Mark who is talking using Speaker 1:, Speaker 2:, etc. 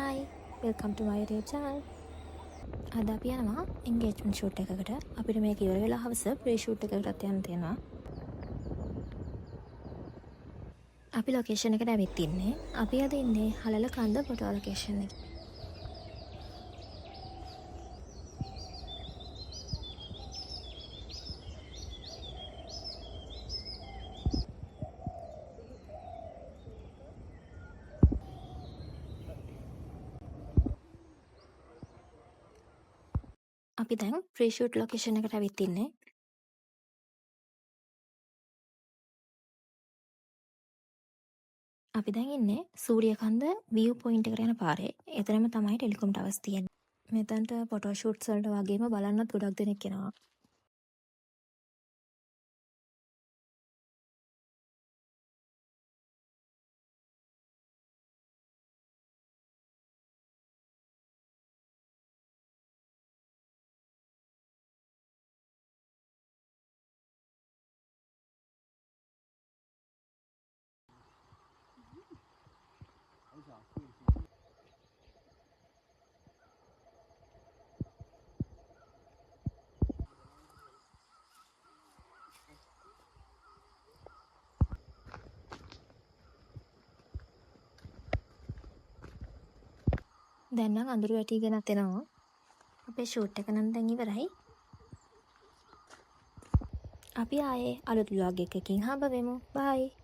Speaker 1: Hi, welcome to my YouTube channel. අද අපි යනවා engagement shoot එකකට. අපිට මේක ඉවර වෙලා හවස pre shoot එකකටත් යන්න තියෙනවා. අපි location එකට ඇවිත් ඉන්නේ. අපි අද ඉන්නේ හලල කන්ද photo location එකේ. අපි දැන් pre shoot location එකට ඇවිත් ඉන්නේ. අපි දැන් ඉන්නේ සූරියකන්ද view point එකට යන පාරේ. එතනම තමයි ටෙලිකොම් ටවර්ස් තියෙන්නේ. මෙතනට photo shoots වලට වගේම බලන්නත් ගොඩක් දෙනෙක් එනවා. දැන් නම් අඳුරු වැටිගෙනත් එනවා. අපේ shoot එක නම් දැන් ඉවරයි. අපි ආයේ අලුත් vlog එකකින් හම්බ වෙමු. bye.